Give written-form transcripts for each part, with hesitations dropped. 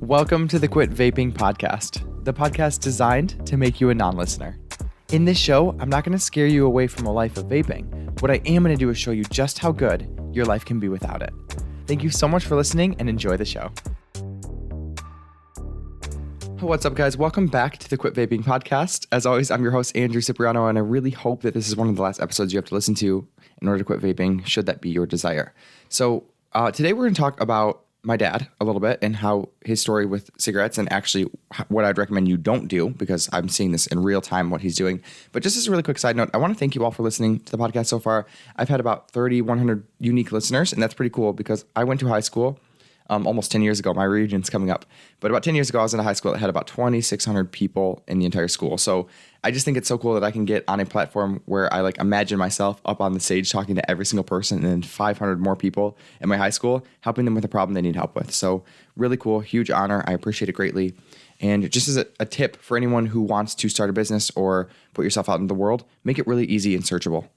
Welcome to the Quit Vaping podcast, the podcast designed to make you a non-listener. In this show, I'm not going to scare you away from a life of vaping. What I am going to do is show you just how good your life can be without it. Thank you so much for listening and enjoy the show. What's up, guys? Welcome back to the Quit Vaping podcast. As always, I'm your host, Andrew Cipriano, and I really hope that this is one of the last episodes you have to listen to in order to quit vaping, should that be your desire. So today we're going to talk about my dad a little bit and how his story with cigarettes and actually what I'd recommend you don't do, because I'm seeing this in real time, what he's doing. But just as a really quick side note, I want to thank you all for listening to the podcast so far. I've had about 3,100 unique listeners, and that's pretty cool because I went to high school almost 10 years ago. My reunion's coming up. But about 10 years ago, I was in a high school that had about 2,600 people in the entire school. So I just think it's so cool that I can get on a platform where I imagine myself up on the stage talking to every single person and then 500 more people in my high school, helping them with a problem they need help with. So really cool, huge honor. I appreciate it greatly. And just as a tip for anyone who wants to start a business or put yourself out in the world, make it really easy and searchable.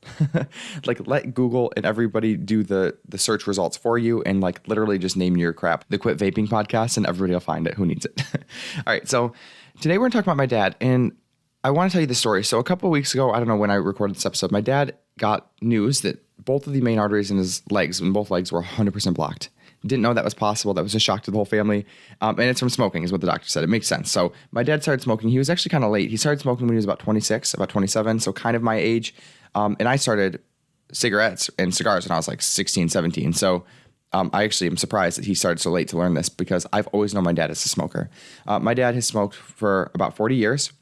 Let Google and everybody do the search results for you and literally just name your crap the Quit Vaping podcast and everybody will find it who needs it. All right, so today we're going to talk about my dad, and I want to tell you the story. So a couple of weeks ago, I don't know when I recorded this episode, my dad got news that both of the main arteries in his legs, and both legs were 100% blocked. Didn't know that was possible. That was a shock to the whole family. And it's from smoking is what the doctor said. It makes sense. So my dad started smoking. He was actually kind of late. He started smoking when he was about 26, about 27. So kind of my age. And I started cigarettes and cigars when I was 16, 17. So I actually am surprised that he started so late to learn this, because I've always known my dad as a smoker. My dad has smoked for about 40 years.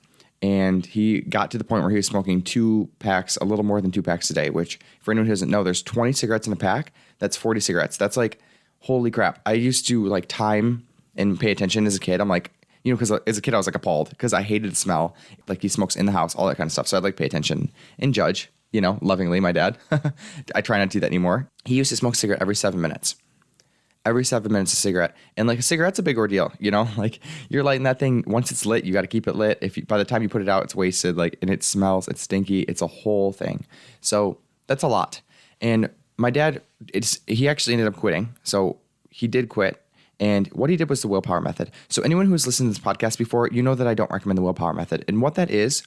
And he got to the point where he was smoking 2 packs, a little more than 2 packs a day, which for anyone who doesn't know, there's 20 cigarettes in a pack. That's 40 cigarettes. That's holy crap. I used to time and pay attention as a kid. I'm because as a kid I was appalled because I hated the smell. He smokes in the house, all that kind of stuff. So I'd pay attention and judge, lovingly, my dad. I try not to do that anymore. He used to smoke a cigarette every 7 minutes. Every 7 minutes a cigarette. And a cigarette's a big ordeal, you're lighting that thing. Once it's lit, you got to keep it lit. By the time you put it out, it's wasted, and it smells, it's stinky. It's a whole thing. So that's a lot. And my dad, he actually ended up quitting. So he did quit. And what he did was the willpower method. So anyone who's listened to this podcast before, you know that I don't recommend the willpower method. And what that is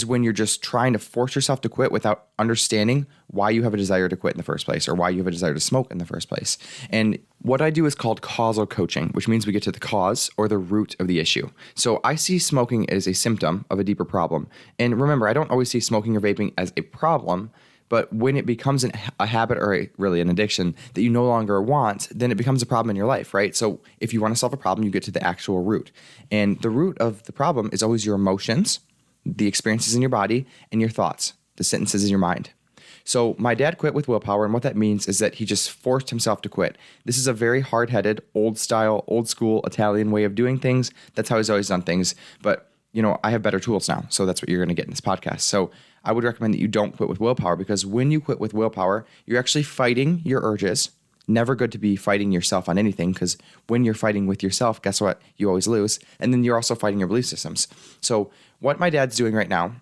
when you're just trying to force yourself to quit without understanding why you have a desire to quit in the first place, or why you have a desire to smoke in the first place. And what I do is called causal coaching, which means we get to the cause or the root of the issue. So I see smoking as a symptom of a deeper problem. And remember, I don't always see smoking or vaping as a problem. But when it becomes a habit or really an addiction that you no longer want, then it becomes a problem in your life, right? So if you want to solve a problem, you get to the actual root. And the root of the problem is always your emotions, the experiences in your body, and your thoughts, the sentences in your mind. So my dad quit with willpower, and what that means is that he just forced himself to quit. This is a very hard-headed, old-style, old-school Italian way of doing things. That's how he's always done things. But I have better tools now, so that's what you're going to get in this podcast. So I would recommend that you don't quit with willpower, because when you quit with willpower, you're actually fighting your urges. Never good to be fighting yourself on anything, because when you're fighting with yourself, guess what? You always lose. And then you're also fighting your belief systems. So what my dad's doing right now,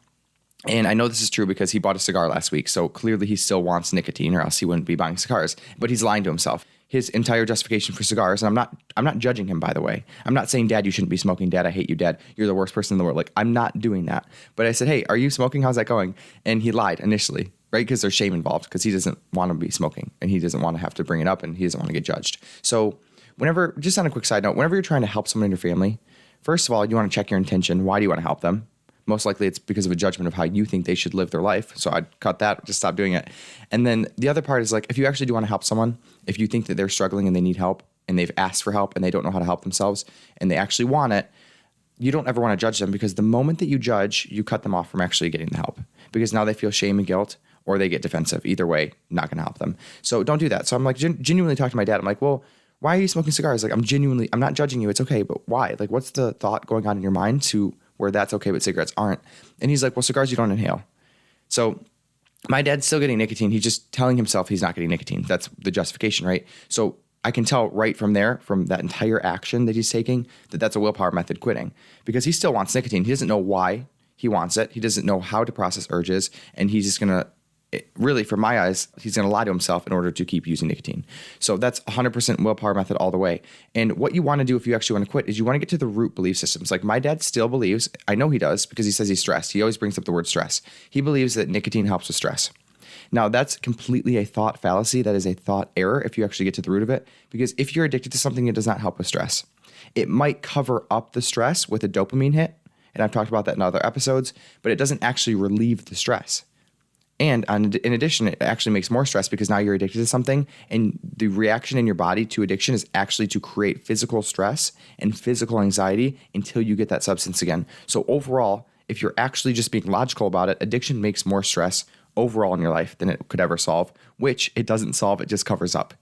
and I know this is true because he bought a cigar last week, so clearly he still wants nicotine, or else he wouldn't be buying cigars, but he's lying to himself. His entire justification for cigars, and I'm not judging him, by the way. I'm not saying, Dad, you shouldn't be smoking. Dad, I hate you. Dad, you're the worst person in the world. I'm not doing that. But I said, hey, are you smoking? How's that going? And he lied initially, right? Because there's shame involved, because he doesn't want to be smoking, and he doesn't want to have to bring it up, and he doesn't want to get judged. So just on a quick side note, whenever you're trying to help someone in your family, first of all, you want to check your intention. Why do you want to help them? Most likely it's because of a judgment of how you think they should live their life. So I'd cut that, just stop doing it. And then the other part is if you actually do want to help someone, if you think that they're struggling and they need help and they've asked for help and they don't know how to help themselves and they actually want it, you don't ever want to judge them, because the moment that you judge, you cut them off from actually getting the help, because now they feel shame and guilt, or they get defensive. Either way, not going to help them. So don't do that. So I'm genuinely talking to my dad. I'm well, why are you smoking cigars? I'm not judging you. It's okay. But why? What's the thought going on in your mind to where that's okay, but cigarettes aren't? And he's well, cigars you don't inhale. So my dad's still getting nicotine. He's just telling himself he's not getting nicotine. That's the justification, right? So I can tell right from there, from that entire action that he's taking, that that's a willpower method quitting, because he still wants nicotine. He doesn't know why he wants it. He doesn't know how to process urges, and he's just going to really, from my eyes, he's going to lie to himself in order to keep using nicotine. So that's 100% willpower method all the way. And what you want to do if you actually want to quit is you want to get to the root belief systems. Like my dad still believes, I know he does because he says he's stressed. He always brings up the word stress. He believes that nicotine helps with stress. Now, that's completely a thought fallacy. That is a thought error if you actually get to the root of it. Because if you're addicted to something, it does not help with stress. It might cover up the stress with a dopamine hit. And I've talked about that in other episodes, but it doesn't actually relieve the stress. And in addition, it actually makes more stress because now you're addicted to something, and the reaction in your body to addiction is actually to create physical stress and physical anxiety until you get that substance again. So overall, if you're actually just being logical about it, addiction makes more stress overall in your life than it could ever solve, which it doesn't solve, it just covers up,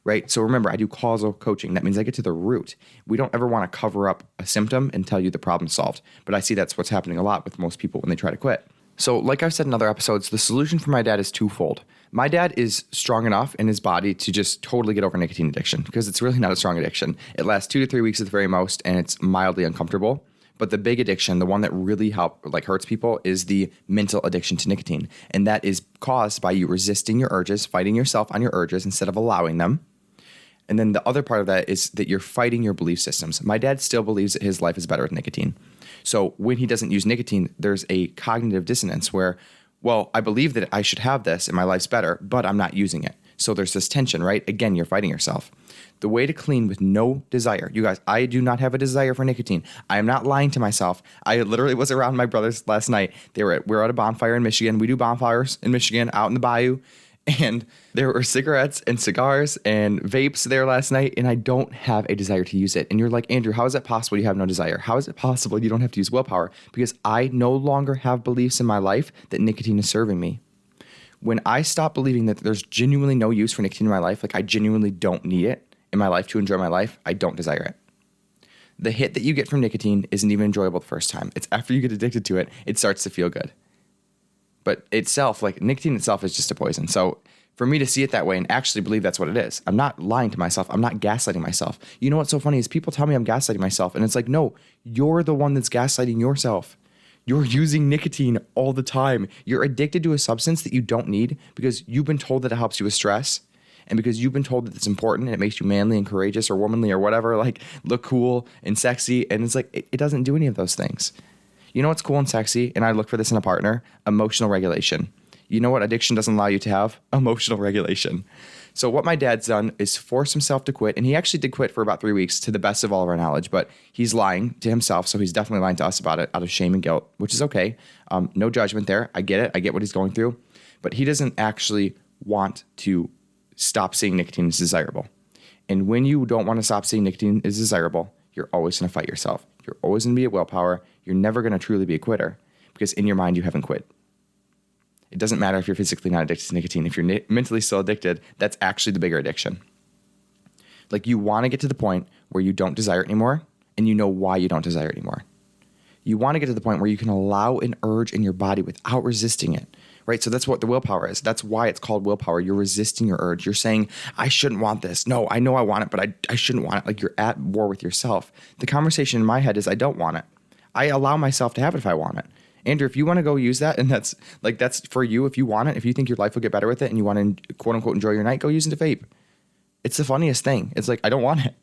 right? So remember, I do causal coaching. That means I get to the root. We don't ever want to cover up a symptom and tell you the problem's solved. But I see that's what's happening a lot with most people when they try to quit. So like I've said in other episodes, the solution for my dad is twofold. My dad is strong enough in his body to just totally get over nicotine addiction because it's really not a strong addiction. It lasts 2 to 3 weeks at the very most, and it's mildly uncomfortable. But the big addiction, the one that really hurts people, is the mental addiction to nicotine. And that is caused by you resisting your urges, fighting yourself on your urges instead of allowing them. And then the other part of that is that you're fighting your belief systems. My dad still believes that his life is better with nicotine. So when he doesn't use nicotine, there's a cognitive dissonance where, well, I believe that I should have this and my life's better, but I'm not using it. So there's this tension, right? Again, you're fighting yourself. The way to clean with no desire, you guys, I do not have a desire for nicotine. I am not lying to myself. I literally was around my brothers last night. We're at a bonfire in Michigan. We do bonfires in Michigan out in the bayou. And there were cigarettes and cigars and vapes there last night, and I don't have a desire to use it. And you're like, Andrew, how is it possible you have no desire? How is it possible you don't have to use willpower? Because I no longer have beliefs in my life that nicotine is serving me. When I stop believing that there's genuinely no use for nicotine in my life, like I genuinely don't need it in my life to enjoy my life, I don't desire it. The hit that you get from nicotine isn't even enjoyable the first time. It's after you get addicted to it, it starts to feel good. But itself, like nicotine itself is just a poison. So for me to see it that way and actually believe that's what it is, I'm not lying to myself. I'm not gaslighting myself. You know what's so funny is people tell me I'm gaslighting myself. And it's like, no, you're the one that's gaslighting yourself. You're using nicotine all the time. You're addicted to a substance that you don't need because you've been told that it helps you with stress. And because you've been told that it's important and it makes you manly and courageous or womanly or whatever, like look cool and sexy. And it's like, it doesn't do any of those things. You know what's cool and sexy? And I look for this in a partner, emotional regulation. You know what addiction doesn't allow you to have? Emotional regulation. So what my dad's done is force himself to quit. And he actually did quit for about 3 weeks to the best of all of our knowledge, but he's lying to himself. So he's definitely lying to us about it out of shame and guilt, which is okay. No judgment there. I get it. I get what he's going through, but he doesn't actually want to stop seeing nicotine as desirable. And when you don't want to stop seeing nicotine as desirable, you're always going to fight yourself. You're always going to be at willpower. You're never going to truly be a quitter because in your mind, you haven't quit. It doesn't matter if you're physically not addicted to nicotine. If you're mentally still addicted, that's actually the bigger addiction. Like you want to get to the point where you don't desire it anymore and you know why you don't desire it anymore. You want to get to the point where you can allow an urge in your body without resisting it, right? So that's what the willpower is. That's why it's called willpower. You're resisting your urge. You're saying, I shouldn't want this. No, I know I want it, but I shouldn't want it. Like you're at war with yourself. The conversation in my head is I don't want it. I allow myself to have it if I want it. Andrew, if you want to go use that, and that's for you, if you want it, if you think your life will get better with it and you want to quote unquote enjoy your night, go use it to vape. It's the funniest thing. It's like, I don't want it.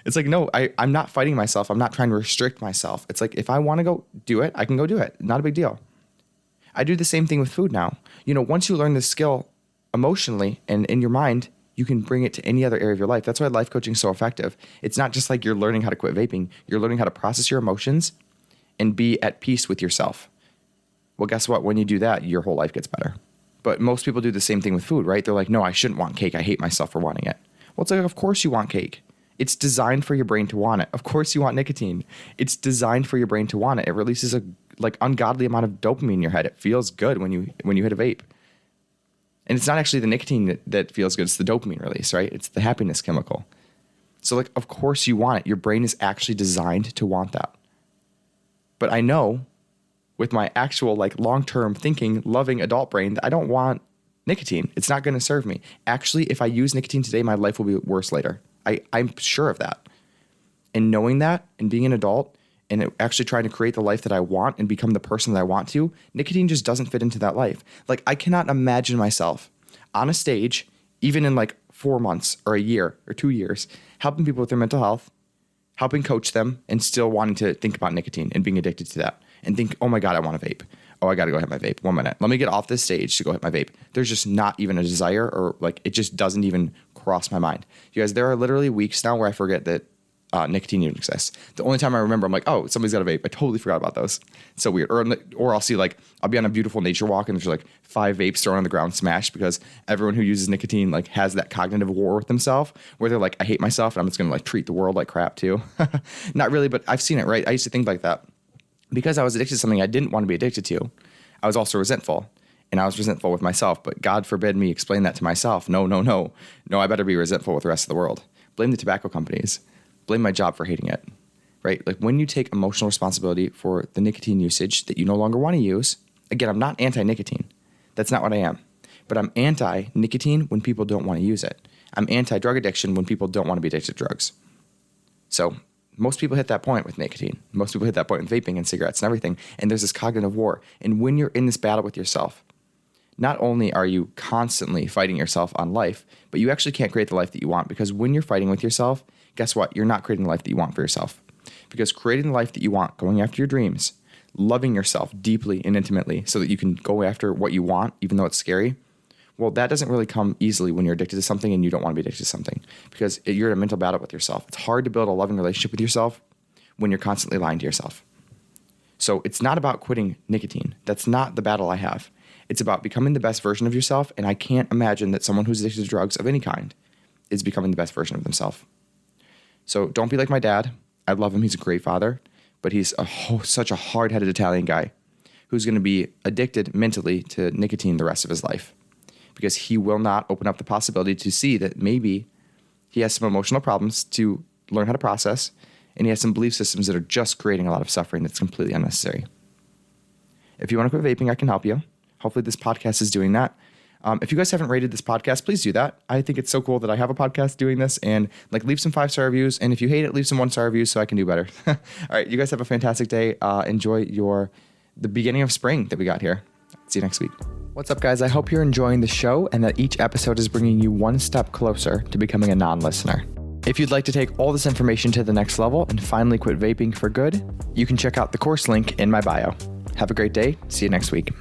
It's like, no, I'm not fighting myself. I'm not trying to restrict myself. It's like, if I want to go do it, I can go do it. Not a big deal. I do the same thing with food now. You know, once you learn this skill emotionally and in your mind, you can bring it to any other area of your life. That's why life coaching is so effective. It's not just like you're learning how to quit vaping. You're learning how to process your emotions and be at peace with yourself. Well, guess what? When you do that, your whole life gets better. But most people do the same thing with food, right? They're like, no, I shouldn't want cake. I hate myself for wanting it. Well, it's like, of course you want cake. It's designed for your brain to want it. Of course you want nicotine. It's designed for your brain to want it. It releases a ungodly amount of dopamine in your head. It feels good when you hit a vape. And it's not actually the nicotine that feels good. It's the dopamine release, right? It's the happiness chemical. So like, of course you want it. Your brain is actually designed to want that. But I know with my actual long-term thinking, loving adult brain that I don't want nicotine. It's not going to serve me. Actually, if I use nicotine today, my life will be worse later. I'm sure of that. And knowing that and being an adult and actually trying to create the life that I want and become the person that I want to, nicotine just doesn't fit into that life. Like, I cannot imagine myself on a stage, even in like 4 months or a year or 2 years, helping people with their mental health, helping coach them, and still wanting to think about nicotine and being addicted to that and think, oh my God, I want to vape. Oh, I got to go hit my vape. 1 minute. Let me get off this stage to go hit my vape. There's just not even a desire, or like, it just doesn't even cross my mind. You guys, there are literally weeks now where I forget that nicotine even exists. The only time I remember, I'm like, oh, somebody's got a vape. I totally forgot about those. It's so weird. Or I'll see, like, I'll be on a beautiful nature walk and there's like 5 vapes thrown on the ground smashed, because everyone who uses nicotine like has that cognitive war with themselves where they're like, I hate myself and I'm just going to like treat the world like crap too. Not really, but I've seen it, right? I used to think like that. Because I was addicted to something I didn't want to be addicted to, I was also resentful. And I was resentful with myself, but God forbid me explain that to myself. No, I better be resentful with the rest of the world. Blame the tobacco companies. Blame my job for hating it, right? Like, when you take emotional responsibility for the nicotine usage that you no longer want to use, again, I'm not anti-nicotine. That's not what I am. But I'm anti-nicotine when people don't want to use it. I'm anti-drug addiction when people don't want to be addicted to drugs. So most people hit that point with nicotine. Most people hit that point with vaping and cigarettes and everything. And there's this cognitive war. And when you're in this battle with yourself, not only are you constantly fighting yourself on life, but you actually can't create the life that you want, because when you're fighting with yourself, guess what? You're not creating the life that you want for yourself. Because creating the life that you want, going after your dreams, loving yourself deeply and intimately so that you can go after what you want, even though it's scary, well, that doesn't really come easily when you're addicted to something and you don't want to be addicted to something, because you're in a mental battle with yourself. It's hard to build a loving relationship with yourself when you're constantly lying to yourself. So it's not about quitting nicotine. That's not the battle I have. It's about becoming the best version of yourself, and I can't imagine that someone who's addicted to drugs of any kind is becoming the best version of themselves. So don't be like my dad. I love him. He's a great father, but he's such a hard-headed Italian guy who's going to be addicted mentally to nicotine the rest of his life, because he will not open up the possibility to see that maybe he has some emotional problems to learn how to process, and he has some belief systems that are just creating a lot of suffering that's completely unnecessary. If you want to quit vaping, I can help you. Hopefully this podcast is doing that. If you guys haven't rated this podcast, please do that. I think it's so cool that I have a podcast doing this, and like, leave some 5-star reviews. And if you hate it, leave some 1-star reviews so I can do better. All right. You guys have a fantastic day. Enjoy the beginning of spring that we got here. See you next week. What's up, guys? I hope you're enjoying the show and that each episode is bringing you one step closer to becoming a non-listener. If you'd like to take all this information to the next level and finally quit vaping for good, you can check out the course link in my bio. Have a great day. See you next week.